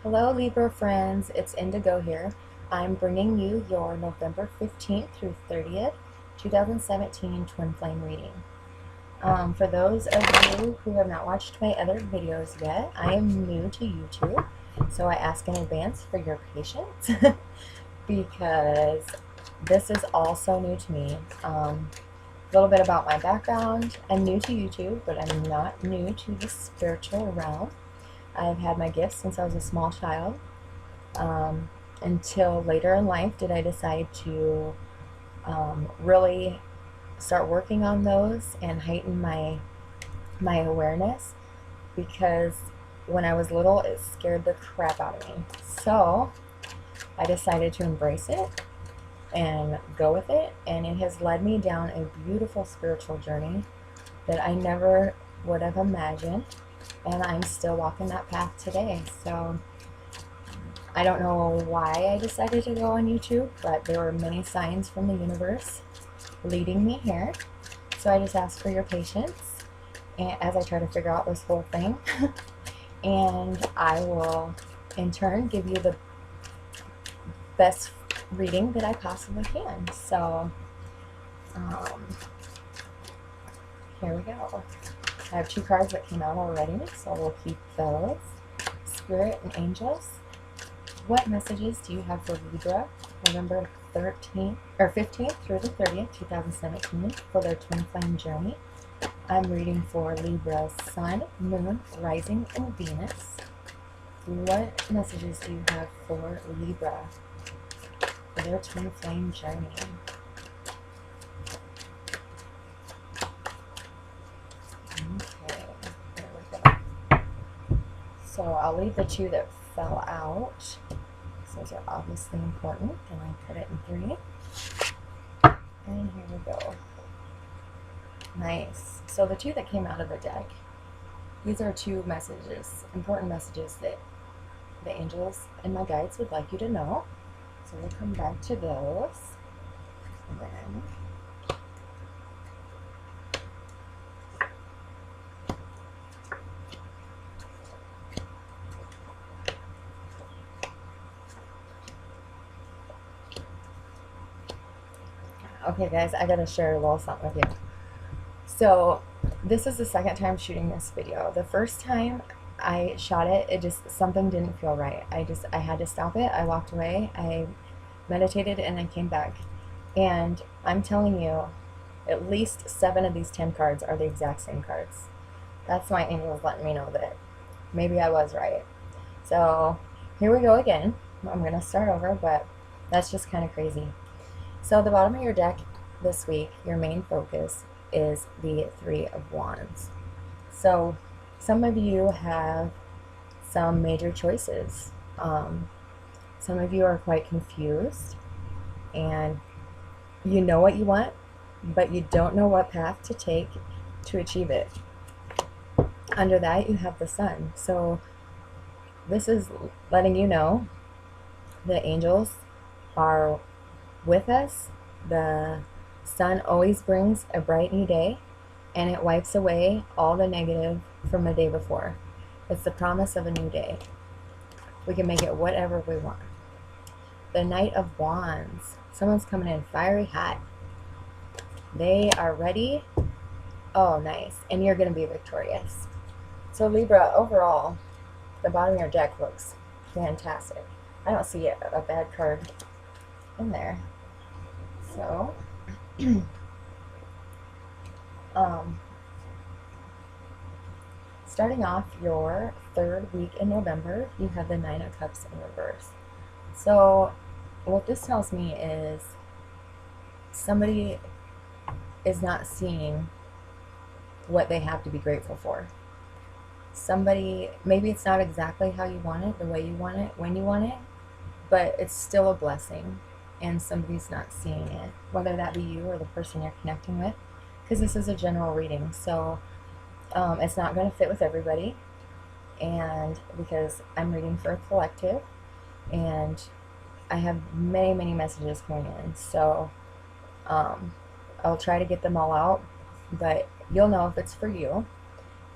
Hello Libra friends, it's Indigo here. I'm bringing you your November 15th through 30th, 2017 Twin Flame reading. For those of you who have not watched my other videos yet, I am new to YouTube, so I ask in advance for your patience because this is all so new to me. A little bit about my background. I'm new to YouTube, but I'm not new to the spiritual realm. I've had my gifts since I was a small child. Until later in life did I decide to really start working on those and heighten my awareness, because when I was little it scared the crap out of me. So I decided to embrace it and go with it, and it has led me down a beautiful spiritual journey that I never would have imagined, and I'm still walking that path today. So I don't know why I decided to go on YouTube, but there were many signs from the universe leading me here. So I just ask for your patience as I try to figure out this whole thing. And I will, in turn, give you the best reading that I possibly can. So, here we go. I have two cards that came out already, so we'll keep those. Spirit and Angels. What messages do you have for Libra, November 13th or 15th through the 30th, 2017, for their twin flame journey? I'm reading for Libra's Sun, Moon, Rising, and Venus. What messages do you have for Libra for their twin flame journey? Okay, there we go. So I'll leave the two that fell out. Those are obviously important, and I put it in 3. And here we go. Nice. So the two that came out of the deck, these are two messages, important messages that the angels and my guides would like you to know. So we'll come back to those. And then okay guys, I gotta share a little something with you. So this is the second time shooting this video. The first time I shot it, something didn't feel right. I had to stop it. I walked away, I meditated, and I came back. And I'm telling you, at least 7 of these 10 cards are the exact same cards. That's my angels letting me know that maybe I was right. So here we go again. I'm gonna start over, but that's just kind of crazy. So the bottom of your deck this week, your main focus is the 3 of Wands. So some of you have some major choices. Some of you are quite confused, and you know what you want, but you don't know what path to take to achieve it. Under that, you have the Sun. So this is letting you know the angels are with us. The Sun always brings a bright new day, and it wipes away all the negative from the day before. It's the promise of a new day. We can make it whatever we want. The Knight of Wands. Someone's coming in fiery hot. They are ready. Oh, nice. And you're going to be victorious. So Libra, overall, the bottom of your deck looks fantastic. I don't see a bad card in there. So, starting off your 3rd week in November, you have the 9 of Cups in reverse. So what this tells me is somebody is not seeing what they have to be grateful for. Somebody, maybe it's not exactly how you want it, the way you want it, when you want it, but it's still a blessing, and somebody's not seeing it, whether that be you or the person you're connecting with, because this is a general reading. So it's not going to fit with everybody, and because I'm reading for a collective, and I have many messages coming in, so I'll try to get them all out, but you'll know if it's for you.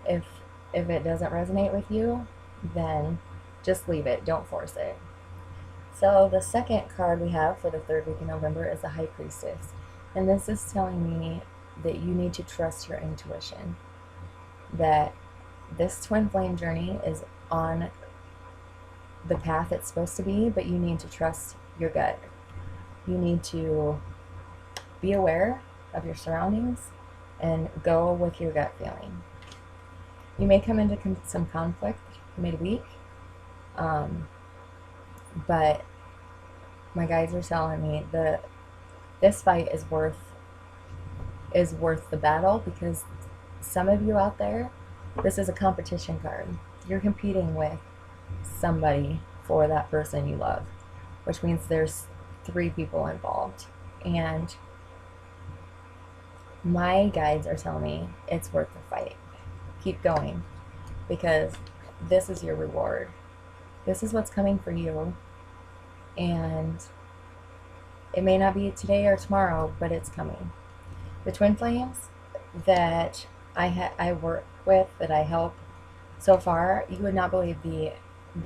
If it doesn't resonate with you, then Just leave it. Don't force it. So the second card we have for the third week in November is the High Priestess. And this is telling me that you need to trust your intuition. That this twin flame journey is on the path it's supposed to be, but you need to trust your gut. You need to be aware of your surroundings and go with your gut feeling. You may come into some conflict midweek, but my guides are telling me that this fight is worth the battle, because some of you out there, this is a competition card. You're competing with somebody for that person you love, which means there's 3 people involved. And my guides are telling me it's worth the fight. Keep going, because this is your reward. This is what's coming for you. And it may not be today or tomorrow, but it's coming. The twin flames that I work with, that I help so far, you would not believe the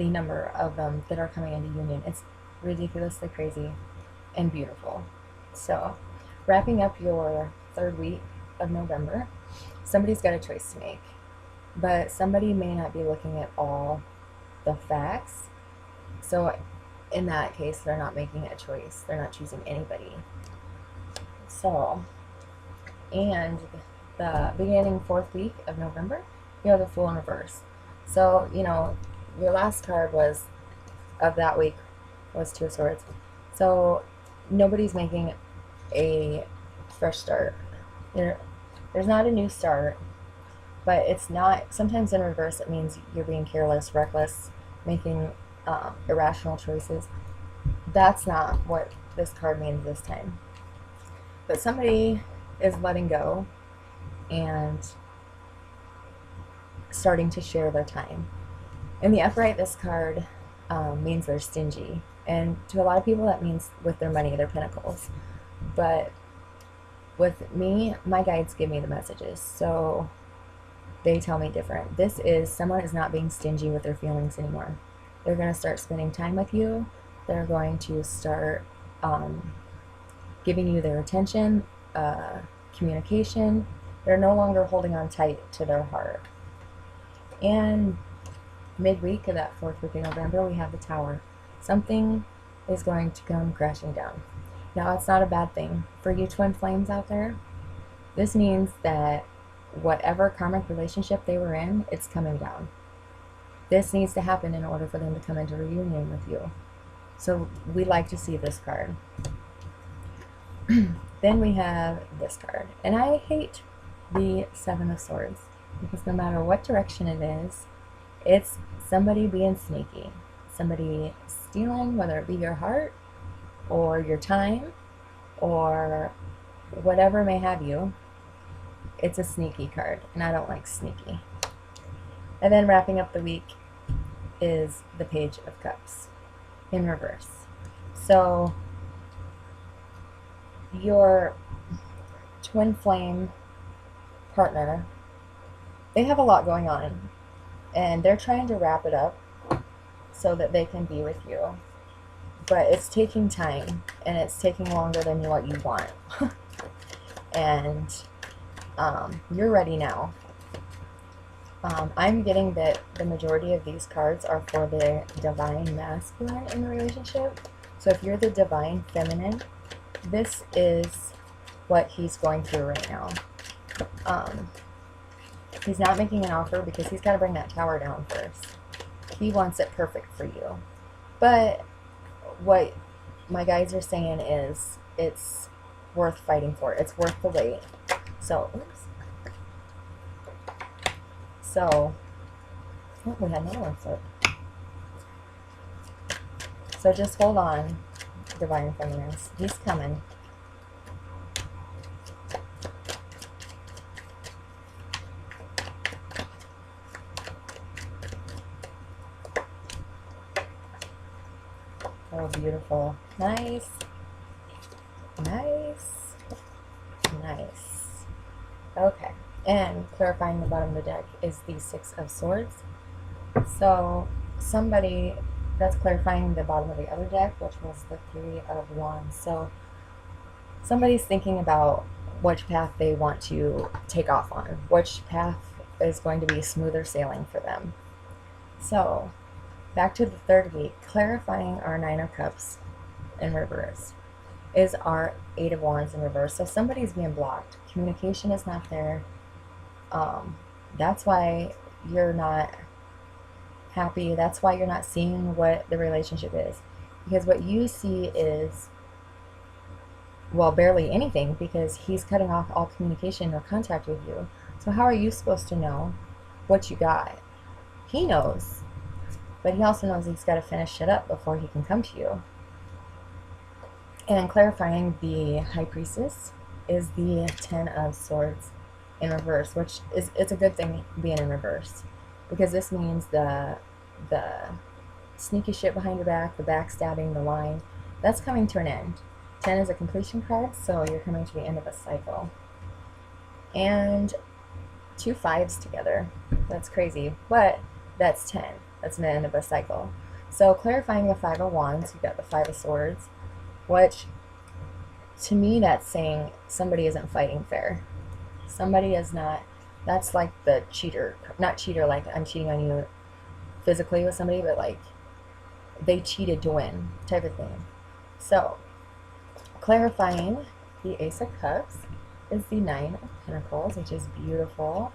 number of them that are coming into union. It's ridiculously crazy and beautiful. So, wrapping up your third week of November, somebody's got a choice to make. But somebody may not be looking at all the facts. So in that case, they're not making a choice. They're not choosing anybody. So, and the beginning 4th week of November, you have the Fool in reverse. So, you know, your last card was of that week was 2 of Swords. So nobody's making a fresh start. There's not a new start, but it's not, sometimes in reverse it means you're being careless, reckless, making irrational choices. That's not what this card means this time. But somebody is letting go and starting to share their time. In the upright, this card means they're stingy. And to a lot of people that means with their money, their pentacles. But with me, my guides give me the messages. So they tell me different. This is, someone is not being stingy with their feelings anymore. They're going to start spending time with you. They're going to start giving you their attention, communication. They're no longer holding on tight to their heart. And midweek of that 4th week in November, we have the Tower. Something is going to come crashing down. Now, it's not a bad thing. For you twin flames out there, this means that whatever karmic relationship they were in, it's coming down. This needs to happen in order for them to come into reunion with you. So we like to see this card. Then we have this card. And I hate the 7 of Swords, because no matter what direction it is, it's somebody being sneaky. Somebody stealing, whether it be your heart or your time or whatever may have you. It's a sneaky card, and I don't like sneaky. And then wrapping up the week is the Page of Cups in reverse. So your twin flame partner, they have a lot going on, and they're trying to wrap it up so that they can be with you. But it's taking time, and it's taking longer than what you want. And you're ready now. I'm getting that the majority of these cards are for the divine masculine in the relationship. So if you're the divine feminine, this is what he's going through right now. He's not making an offer because he's got to bring that tower down first. He wants it perfect for you. But what my guides are saying is it's worth fighting for. It's worth the wait. So, oops. So, oh, we had another one flip. So just hold on, divine feminines. He's coming. Oh, beautiful. Nice. Nice. Nice. Okay. And clarifying the bottom of the deck is the 6 of Swords. So somebody, that's clarifying the bottom of the other deck, which was the Three of Wands. So somebody's thinking about which path they want to take off on, which path is going to be smoother sailing for them. So back to the third week, clarifying our Nine of Cups in reverse is our Eight of Wands in reverse. So somebody's being blocked. Communication is not there. That's why you're not happy. That's why you're not seeing what the relationship is. Because what you see is, well, barely anything, because he's cutting off all communication or contact with you. So how are you supposed to know what you got? He knows, but he also knows he's got to finish shit up before he can come to you. And clarifying the High Priestess is the Ten of Swords in reverse, which is, it's a good thing being in reverse, because this means the sneaky shit behind your back, the backstabbing, the lying, that's coming to an end. 10 is a completion card, so you're coming to the end of a cycle. And 2 5s together, that's crazy, but that's 10. That's the end of a cycle. So clarifying the Five of Wands, you've got the Five of Swords, which to me that's saying somebody isn't fighting fair. Somebody is not, that's like the cheater, not cheater like I'm cheating on you physically with somebody, but like they cheated to win type of thing. So clarifying the Ace of Cups is the Nine of Pentacles, which is beautiful.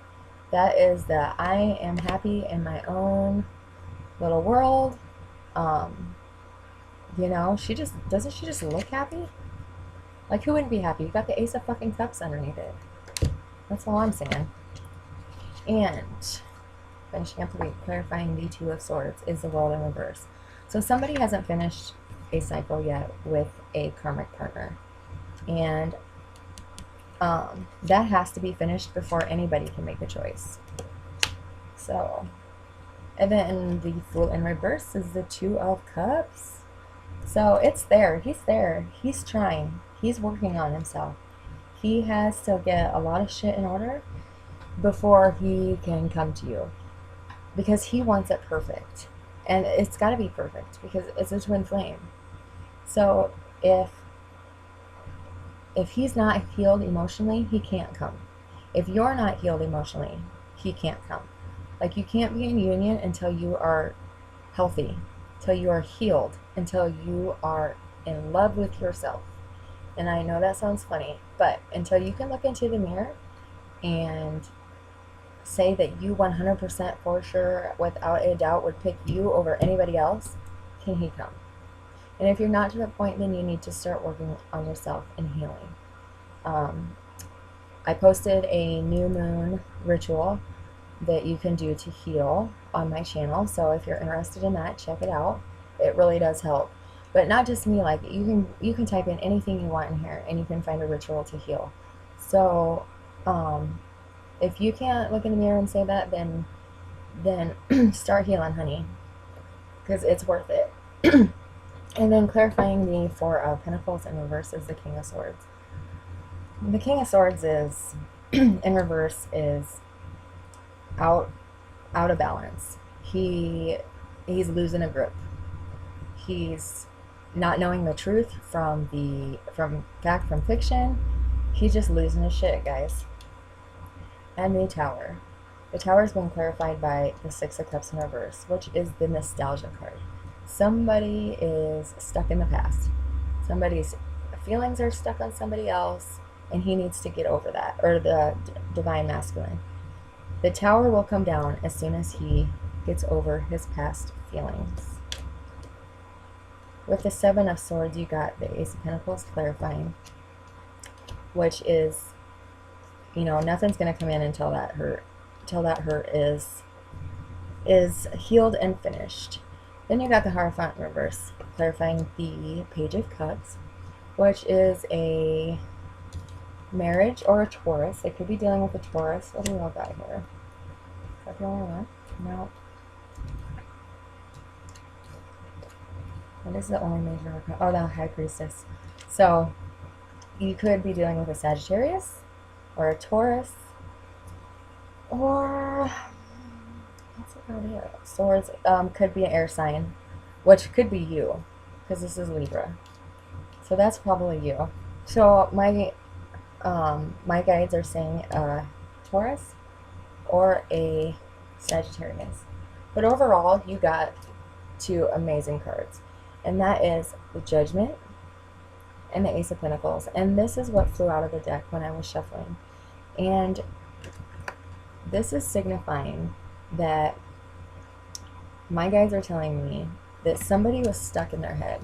That is that I am happy in my own little world. You know, doesn't she just look happy? Like, who wouldn't be happy? You got the Ace of fucking Cups underneath it. That's all I'm saying. And finishing up the week, clarifying the Two of Swords is the World in reverse. So somebody hasn't finished a cycle yet with a karmic partner, and that has to be finished before anybody can make a choice. So, and then the Fool in reverse is the Two of Cups. So it's there. He's trying. He's working on himself. He has to get a lot of shit in order before he can come to you, because he wants it perfect, and it's got to be perfect because it's a twin flame. So if he's not healed emotionally, he can't come. If you're not healed emotionally, he can't come. Like, you can't be in union until you are healthy, until you are healed, until you are in love with yourself. And I know that sounds funny, but until you can look into the mirror and say that you 100% for sure, without a doubt, would pick you over anybody else, can he come? And if you're not to that point, then you need to start working on yourself and healing. I posted a new moon ritual that you can do to heal on my channel, so if you're interested in that, check it out. It really does help. But not just me, like, you can type in anything you want in here and you can find a ritual to heal. So if you can't look in the mirror and say that, then start healing, honey, because it's worth it. And then clarifying the Four of Pentacles in reverse is the King of Swords. The King of Swords is in reverse is out of balance. He's losing a grip. He's not knowing the truth from fact from fiction. He's just losing his shit, guys. And the Tower. The Tower has been clarified by the Six of Cups in reverse, which is the nostalgia card. Somebody is stuck in the past. Somebody's feelings are stuck on somebody else, and he needs to get over that, or the Divine Masculine. The Tower will come down as soon as he gets over his past feelings. With the Seven of Swords, you got the Ace of Pentacles clarifying, which is, you know, nothing's going to come in until that hurt is healed and finished. Then you got the Hierophant in reverse, clarifying the Page of Cups, which is a marriage or a Taurus. They could be dealing with a Taurus. What do we all got here? Is that the only one? No. What is the only major arcana? Oh, the High Priestess. So you could be dealing with a Sagittarius or a Taurus, or what's it about it? Swords could be an air sign, which could be you, because this is Libra. So that's probably you. So my guides are saying Taurus or a Sagittarius. But overall, you got two amazing cards. And that is the Judgment and the Ace of Pentacles. And this is what flew out of the deck when I was shuffling. And this is signifying that my guides are telling me that somebody was stuck in their head.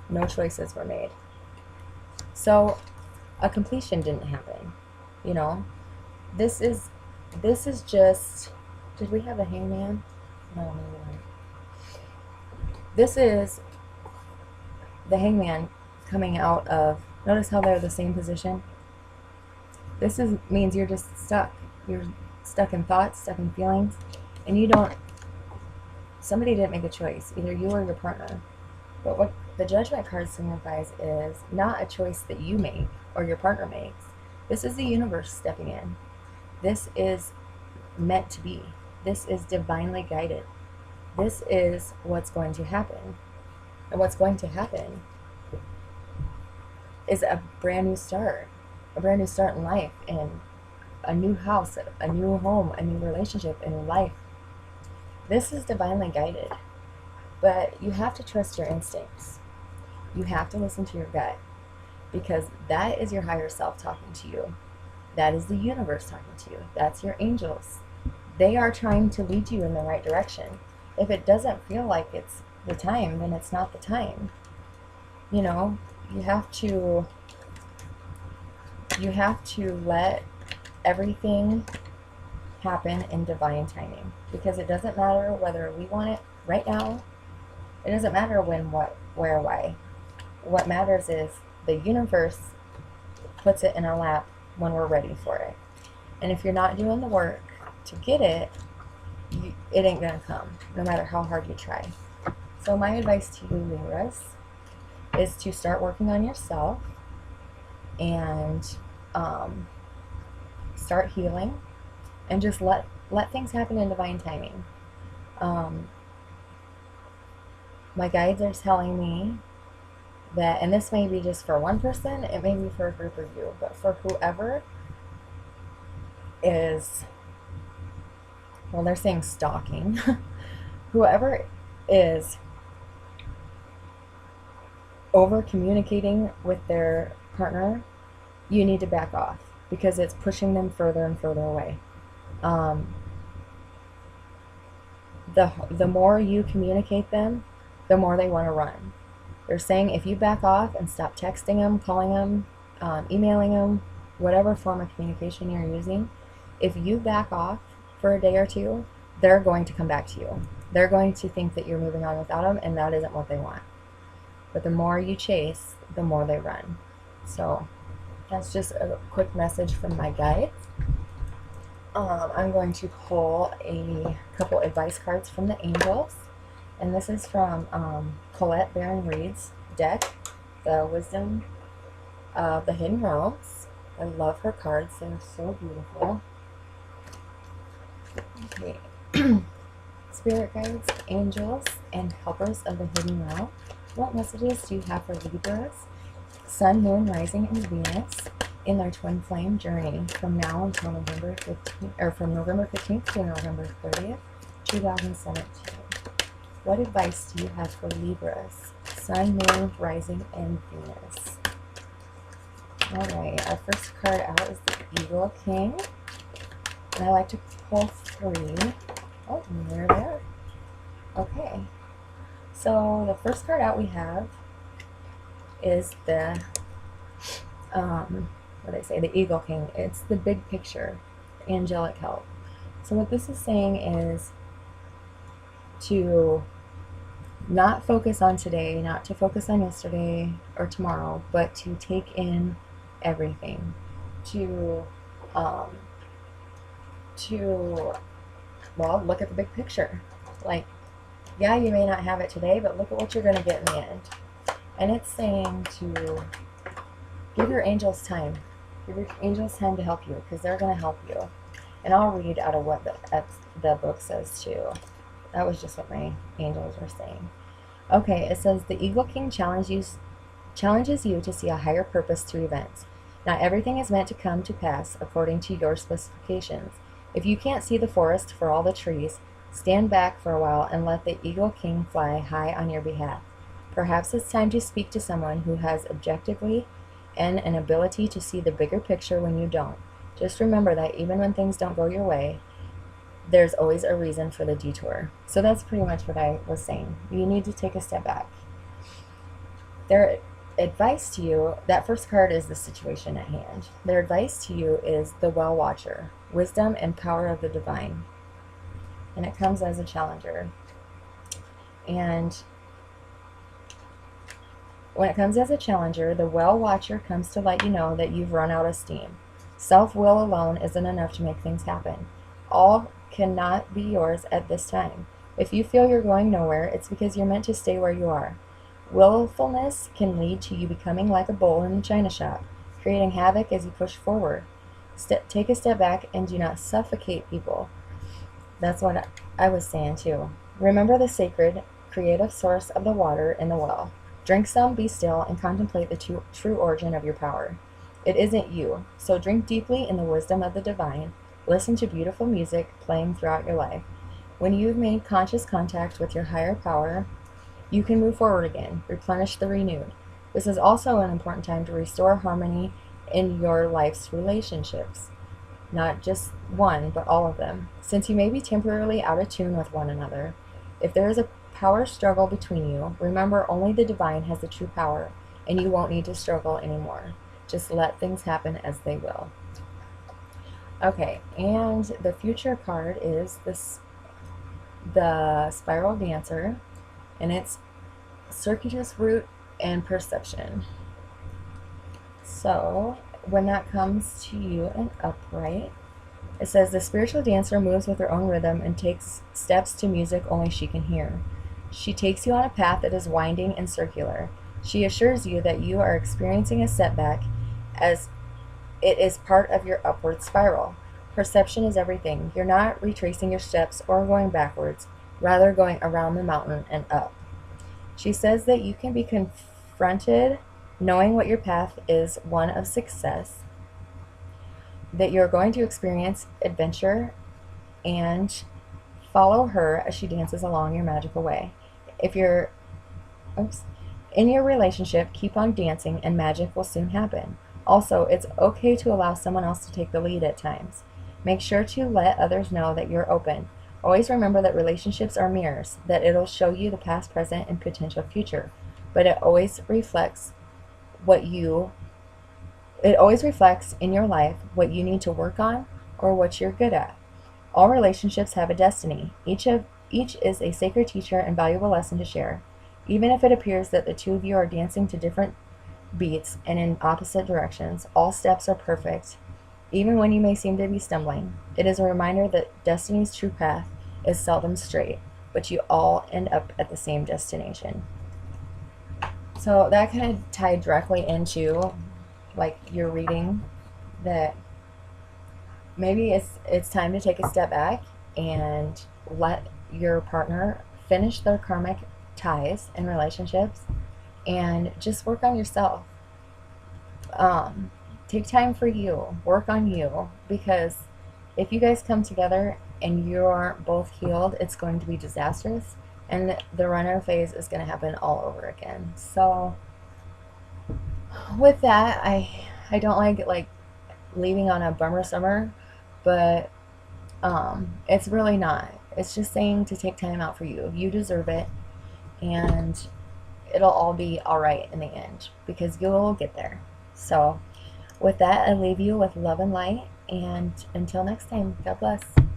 No choices were made. So a completion didn't happen. You know, this is just, did we have the Hangman? No, maybe not. This is the Hangman coming out of, notice how they're the same position? This means you're just stuck. You're stuck in thoughts, stuck in feelings, and you don't, somebody didn't make a choice, either you or your partner. But what the Judgment card signifies is not a choice that you make or your partner makes. This is the universe stepping in. This is meant to be. This is divinely guided. This is what's going to happen. And what's going to happen is a brand new start. A brand new start in life, and a new house, a new home, a new relationship, a new life. This is divinely guided. But you have to trust your instincts. You have to listen to your gut, because that is your higher self talking to you. That is the universe talking to you. That's your angels. They are trying to lead you in the right direction. If it doesn't feel like it's the time, then it's not the time. You know, you have to let everything happen in divine timing, because it doesn't matter whether we want it right now. It doesn't matter when, what, where, why. What matters is the universe puts it in our lap when we're ready for it. And if you're not doing the work to get it, it ain't gonna come, no matter how hard you try. So my advice to you, Libras, is to start working on yourself and start healing, and just let things happen in divine timing. My guides are telling me that, and this may be just for one person, it may be for a group of you, but for whoever is, well, they're saying stalking, whoever is over communicating with their partner, you need to back off, because it's pushing them further and further away. The more you communicate them, the more they want to run. They're saying if you back off and stop texting them, calling them, emailing them, whatever form of communication you're using, if you back off for a day or two, they're going to come back to you. They're going to think that you're moving on without them, and that isn't what they want. But the more you chase, the more they run. So that's just a quick message from my guides. I'm going to pull a couple advice cards from the angels. And this is from Colette Baron Reed's deck, the Wisdom of the Hidden Realms. I love her cards. They're so beautiful. Okay. Spirit guides, angels, and helpers of the hidden realm. What messages do you have for Libras, Sun, Moon, Rising, and Venus in their twin flame journey from now until November 15th, or from November 15th to November 30th, 2017? What advice do you have for Libras, Sun, Moon, Rising, and Venus? Alright, our first card out is the Eagle King. And I like to pull 3. Oh, and there they are. Okay. So the first card out we have is the, what did I say? The Eagle King. It's the big picture, angelic help. So what this is saying is to not focus on today, not to focus on yesterday or tomorrow, but to take in everything. Well, look at the big picture. Like, yeah, you may not have it today, but look at what you're going to get in the end. And it's saying to give your angels time. Give your angels time to help you, because they're going to help you. And I'll read out of what the book says too. That was just what my angels were saying. Okay, it says the Eagle King challenges you to see a higher purpose to events. Not everything is meant to come to pass according to your specifications. If you can't see the forest for all the trees, stand back for a while and let the Eagle King fly high on your behalf. Perhaps it's time to speak to someone who has objectively and an ability to see the bigger picture when you don't. Just remember that even when things don't go your way, there's always a reason for the detour. So that's pretty much what I was saying. You need to take a step back. Their advice to you, that first card is the situation at hand. Their advice to you is the Well Watcher, wisdom and power of the divine. And it comes as a challenger. And when it comes as a challenger, the Well Watcher comes to let you know that you've run out of steam. Self-will alone isn't enough to make things happen. All cannot be yours at this time. If you feel you're going nowhere, it's because you're meant to stay where you are. Willfulness can lead to you becoming like a bull in a china shop, creating havoc as you push forward. Take a step back and do not suffocate people. That's what I was saying too. Remember the sacred, creative source of the water in the well. Drink some, be still, and contemplate the true origin of your power. It isn't you, so drink deeply in the wisdom of the divine. Listen to beautiful music playing throughout your life. When you've made conscious contact with your higher power, you can move forward again, replenish the renewed. This is also an important time to restore harmony in your life's relationships. Not just one, but all of them. Since you may be temporarily out of tune with one another, if there is a power struggle between you, remember only the divine has the true power, and you won't need to struggle anymore. Just let things happen as they will. Okay, and the future card is the Spiral Dancer, and it's circuitous route and perception. So when that comes to you in upright, it says the spiritual dancer moves with her own rhythm and takes steps to music only she can hear. She takes you on a path that is winding and circular. She assures you that you are experiencing a setback as it is part of your upward spiral. Perception is everything. You're not retracing your steps or going backwards, rather going around the mountain and up. She says that you can be confronted knowing what your path is one of success, that you're going to experience adventure, and follow her as she dances along your magical way. If you're in your relationship, keep on dancing and magic will soon happen. Also, it's okay to allow someone else to take the lead at times. Make sure to let others know that you're open. Always remember that relationships are mirrors, that it'll show you the past, present, and potential future. But it always reflects in your life what you need to work on or what you're good at. All relationships have a destiny. Each is a sacred teacher and valuable lesson to share. Even if it appears that the two of you are dancing to different beats and in opposite directions, all steps are perfect. Even when you may seem to be stumbling, it is a reminder that destiny's true path is seldom straight, but you all end up at the same destination. So that kind of tied directly into like your reading, that maybe it's time to take a step back and let your partner finish their karmic ties and relationships and just work on yourself. Take time for you, work on you, because if you guys come together and you aren't both healed, it's going to be disastrous, and the runner phase is going to happen all over again. So with that, I don't like leaving on a bummer summer, but it's really not. It's just saying to take time out for you. You deserve it, and it'll all be all right in the end, because you'll get there. So with that, I leave you with love and light, and until next time, God bless.